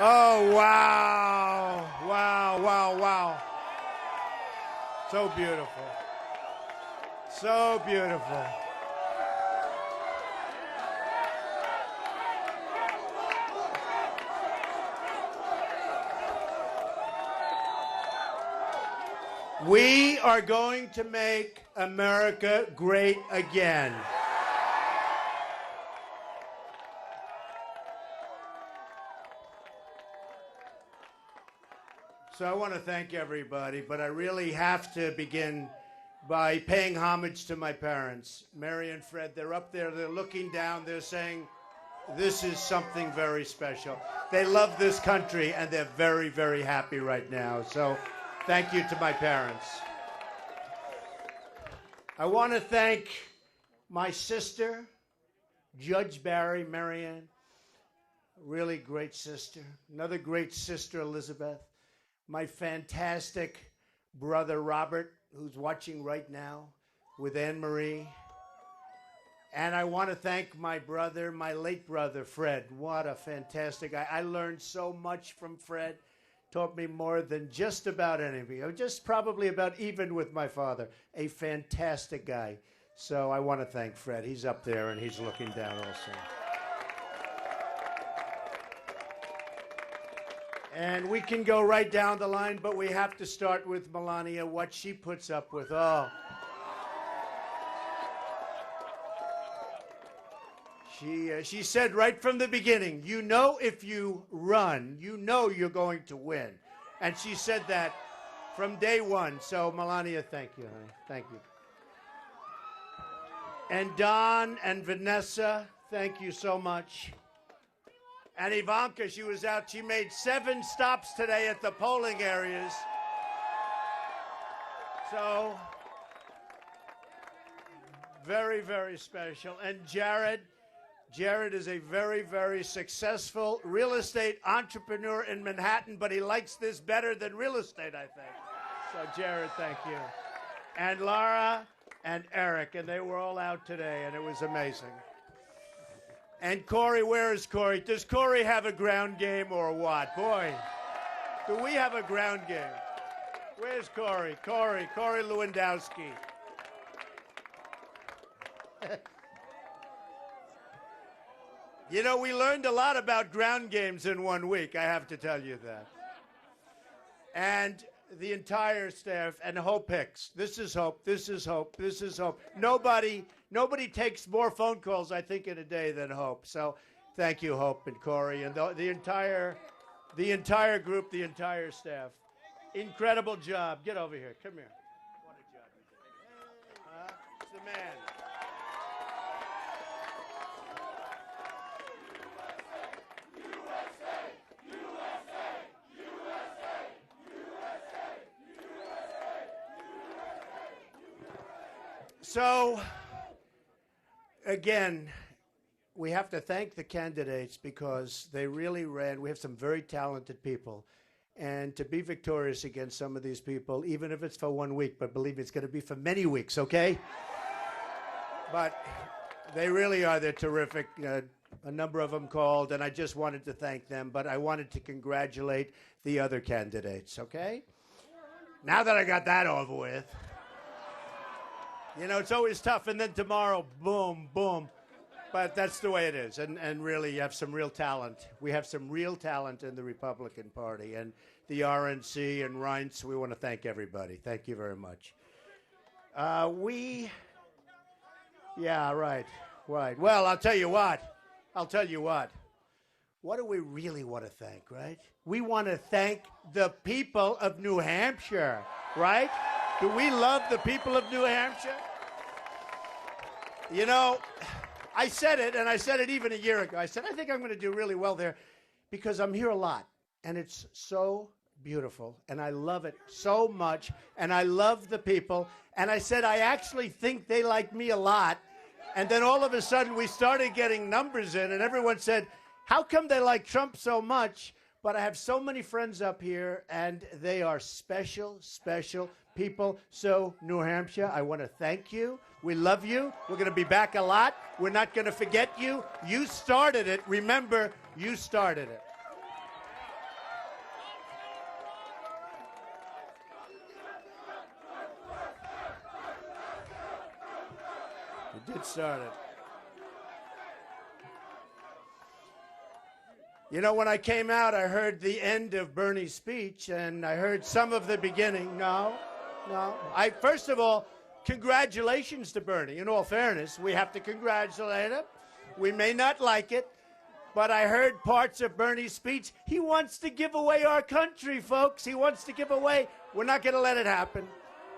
Oh, wow. Wow, wow, wow. So beautiful. So beautiful. We are going to make America great again. So I want to thank everybody, but I really have to begin by paying homage to my parents. Mary and Fred, they're up there, they're looking down, they're saying, this is something very special. They love this country, and they're very, very happy right now. So thank you to my parents. I want to thank my sister, Judge Barry, Marianne, really great sister. Another great sister, Elizabeth. My fantastic brother, Robert, who's watching right now with Anne-Marie. And I want to thank my brother, my late brother, Fred. What a fantastic guy. I learned so much from Fred. Taught me more than just about anything. I'm just probably about even with my father. A fantastic guy. So I want to thank Fred. He's up there and he's looking down also. And we can go right down the line, but we have to start with Melania, what she puts up with. Oh. She said right from the beginning, you know if you run, you know you're going to win. And she said that from day one. So, Melania, thank you, honey. Thank you. And Don and Vanessa, thank you so much. And Ivanka, she was out. She made 7 stops today at the polling areas. So, very, very special. And Jared is a very, very successful real estate entrepreneur in Manhattan, but he likes this better than real estate, I think. So, Jared, thank you. And Laura and Eric, and they were all out today, and it was amazing. And Corey, where is Corey? Does Corey have a ground game or what? Boy, do we have a ground game? Where's Corey? Corey Lewandowski. You know, we learned a lot about ground games in 1 week, I have to tell you that. And the entire staff, and Hope Hicks. This is Hope, this is Hope, this is Hope. Nobody takes more phone calls, I think, in a day than Hope. So thank you, Hope and Corey, and the entire group, the entire staff. Incredible job. Get over here. Come here. What a job you did. It's the man. So, again, we have to thank the candidates because they really ran. We have some very talented people. And to be victorious against some of these people, even if it's for 1 week, but believe me, it's going to be for many weeks, okay? But they really are. They're terrific. A number of them called, and I just wanted to thank them. But I wanted to congratulate the other candidates, okay? Now that I got that over with. You know, it's always tough, and then tomorrow, boom, boom. But that's the way it is, and really, you have some real talent. We have some real talent in the Republican Party, and the RNC and Reince, we want to thank everybody. Thank you very much. Yeah, right. Well, I'll tell you what. What do we really want to thank, right? We want to thank the people of New Hampshire, right? Do we love the people of New Hampshire? You know, I said it, and I said it even a year ago. I said, I think I'm going to do really well there because I'm here a lot, and it's so beautiful, and I love it so much, and I love the people. And I said, I actually think they like me a lot. And then all of a sudden, we started getting numbers in, and everyone said, how come they like Trump so much? But I have so many friends up here, and they are special, special people. So, New Hampshire, I want to thank you. We love you. We're going to be back a lot. We're not going to forget you. You started it. Remember, you started it. get started. You know, when I came out, I heard the end of Bernie's speech, and I heard some of the beginning. No. First of all, congratulations to Bernie. In all fairness, we have to congratulate him. We may not like it, but I heard parts of Bernie's speech. He wants to give away our country, folks. He wants to give away. We're not going to let it happen.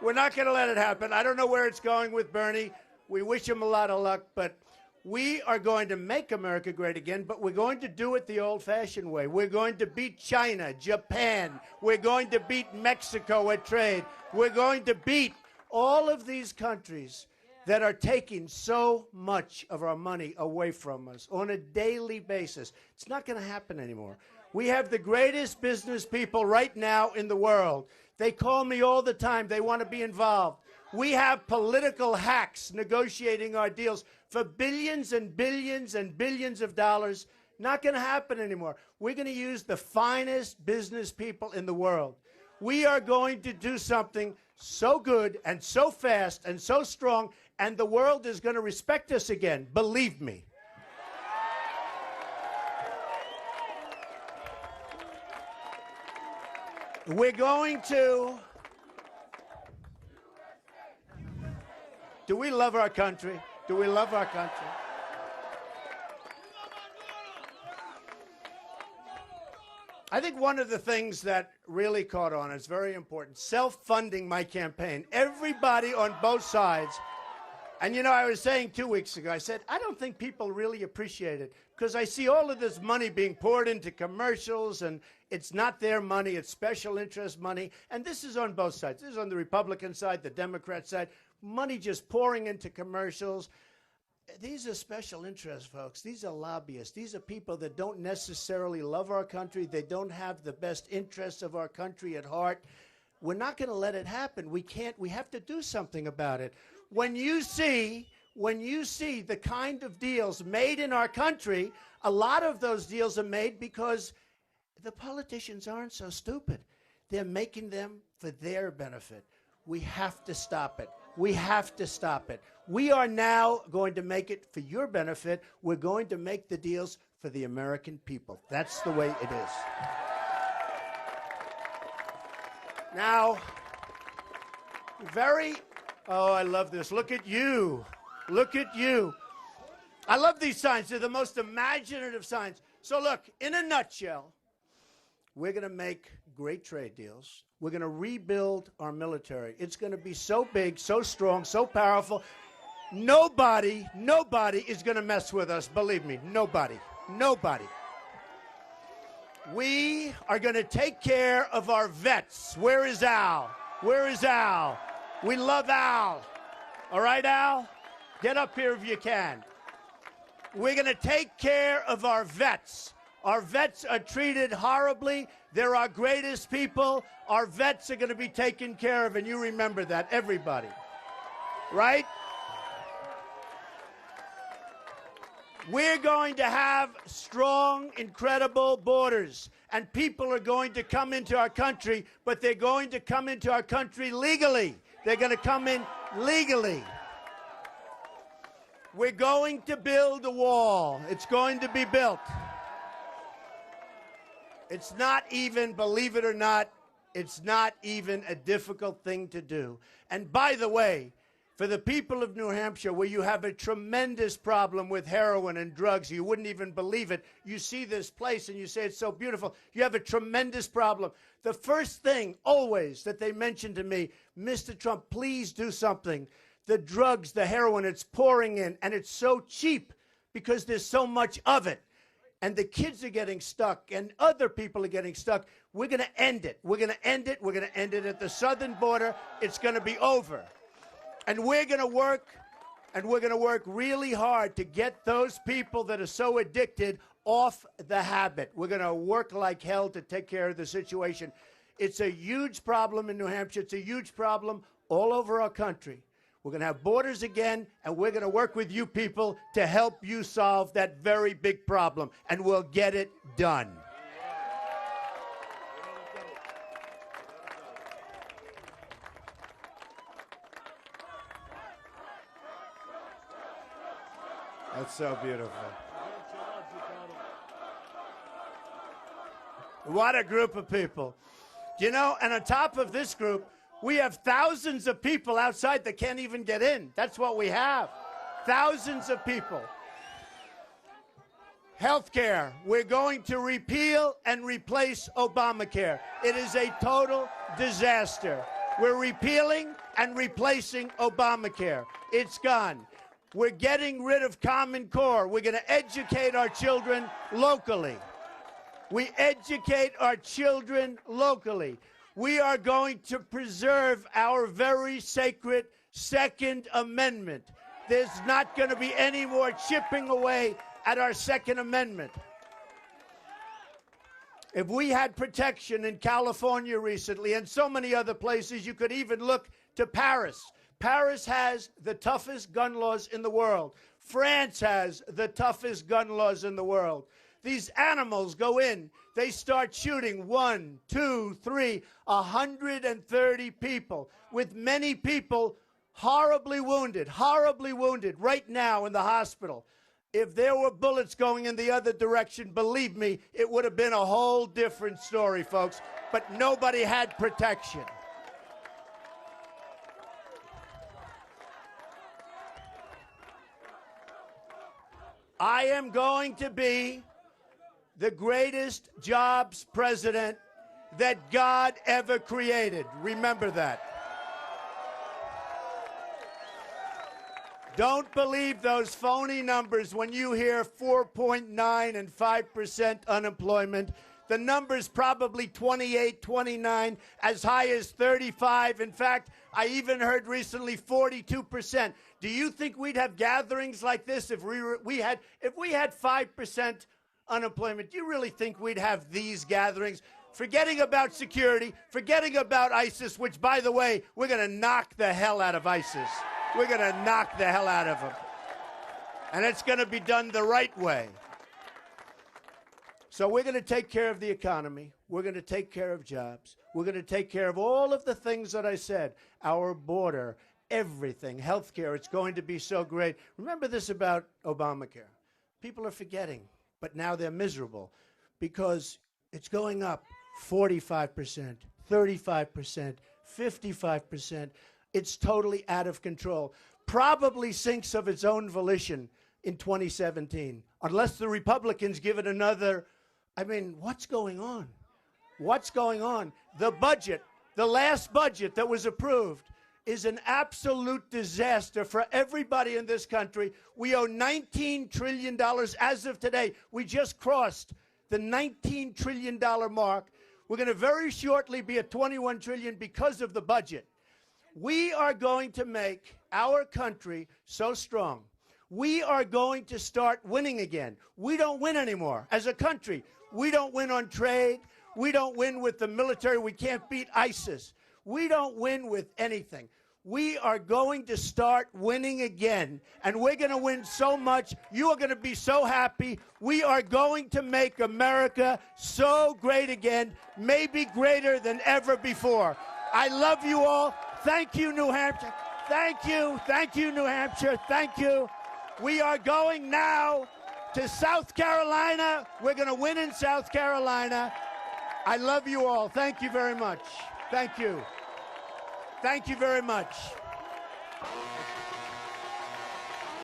We're not going to let it happen. I don't know where it's going with Bernie. We wish him a lot of luck, but we are going to make America great again, but we're going to do it the old-fashioned way. We're going to beat China, Japan. We're going to beat Mexico at trade. We're going to beat all of these countries that are taking so much of our money away from us on a daily basis. It's not going to happen anymore. We have the greatest business people right now in the world. They call me all the time. They want to be involved. We have political hacks negotiating our deals for billions and billions and billions of dollars. Not going to happen anymore. We're going to use the finest business people in the world. We are going to do something so good and so fast and so strong, and the world is going to respect us again. Believe me. We're going to... Do we love our country? Do we love our country? I think one of the things that really caught on, it's very important, self-funding my campaign. Everybody on both sides. And, you know, I was saying 2 weeks ago, I said, I don't think people really appreciate it because I see all of this money being poured into commercials, and it's not their money, it's special interest money. And this is on both sides. This is on the Republican side, the Democrat side. Money just pouring into commercials. These are special interests, folks. These are lobbyists. These are people that don't necessarily love our country. They don't have the best interests of our country at heart. We're not going to let it happen. We can't. We have to do something about it. When you see the kind of deals made in our country, a lot of those deals are made because the politicians aren't so stupid. They're making them for their benefit. We have to stop it. We have to stop it. We are now going to make it for your benefit. We're going to make the deals for the American people. That's the way it is. Now, oh, I love this. Look at you. Look at you. I love these signs. They're the most imaginative signs. So look, in a nutshell, we're going to make great trade deals. We're going to rebuild our military. It's going to be so big, so strong, so powerful. Nobody is going to mess with us. Believe me, nobody. We are going to take care of our vets. Where is Al? Where is Al? We love Al. All right, Al? Get up here if you can. We're going to take care of our vets. Our vets are treated horribly. They're our greatest people. Our vets are going to be taken care of, and you remember that, everybody. Right? We're going to have strong, incredible borders, and people are going to come into our country, but they're going to come into our country legally. They're going to come in legally. We're going to build a wall. It's going to be built. It's not even, believe it or not, it's not even a difficult thing to do. And by the way, for the people of New Hampshire, where you have a tremendous problem with heroin and drugs, you wouldn't even believe it. You see this place and you say it's so beautiful. You have a tremendous problem. The first thing always that they mention to me, Mr. Trump, please do something. The drugs, the heroin, it's pouring in, and it's so cheap because there's so much of it. And the kids are getting stuck, and other people are getting stuck. We're going to end it. We're going to end it. We're going to end it at the southern border. It's going to be over. And we're going to work, and we're going to work really hard to get those people that are so addicted off the habit. We're going to work like hell to take care of the situation. It's a huge problem in New Hampshire. It's a huge problem all over our country. We're going to have borders again, and we're going to work with you people to help you solve that very big problem, and we'll get it done. That's so beautiful. What a group of people. You know, and on top of this group, we have thousands of people outside that can't even get in. That's what we have. Thousands of people. Healthcare. We're going to repeal and replace Obamacare. It is a total disaster. We're repealing and replacing Obamacare. It's gone. We're getting rid of Common Core. We're going to educate our children locally. We educate our children locally. We are going to preserve our very sacred Second Amendment. There's not going to be any more chipping away at our Second Amendment. If we had protection in California recently and so many other places, you could even look to Paris. Paris has the toughest gun laws in the world. France has the toughest gun laws in the world. These animals go in, they start shooting 1, 2, 3, 130 people, with many people horribly wounded right now in the hospital. If there were bullets going in the other direction, believe me, it would have been a whole different story, folks. But nobody had protection. I am going to be the greatest jobs president that God ever created. Remember that. Don't believe those phony numbers when you hear 4.9 and 5% unemployment. The number's probably 28, 29, as high as 35. In fact, I even heard recently 42%. Do you think we'd have gatherings like this if we had 5% unemployment? Do you really think we'd have these gatherings? Forgetting about security, forgetting about ISIS, which, by the way, we're going to knock the hell out of ISIS. We're going to knock the hell out of them. And it's going to be done the right way. So we're going to take care of the economy. We're going to take care of jobs. We're going to take care of all of the things that I said. Our border, everything, health care. It's going to be so great. Remember this about Obamacare. People are forgetting, but now they're miserable because it's going up 45%, 35%, 55%. It's totally out of control. Probably sinks of its own volition in 2017, unless the Republicans give it another. I mean, what's going on? What's going on? The budget, the last budget that was approved, is an absolute disaster for everybody in this country. We owe $19 trillion as of today. We just crossed the $19 trillion mark. We're going to very shortly be at $21 trillion because of the budget. We are going to make our country so strong. We are going to start winning again. We don't win anymore as a country. We don't win on trade. We don't win with the military. We can't beat ISIS. We don't win with anything. We are going to start winning again, and we're going to win so much. You are going to be so happy. We are going to make America so great again, maybe greater than ever before. I love you all. Thank you, New Hampshire. Thank you. Thank you, New Hampshire. Thank you. We are going now to South Carolina. We're going to win in South Carolina. I love you all. Thank you very much. Thank you. Thank you very much.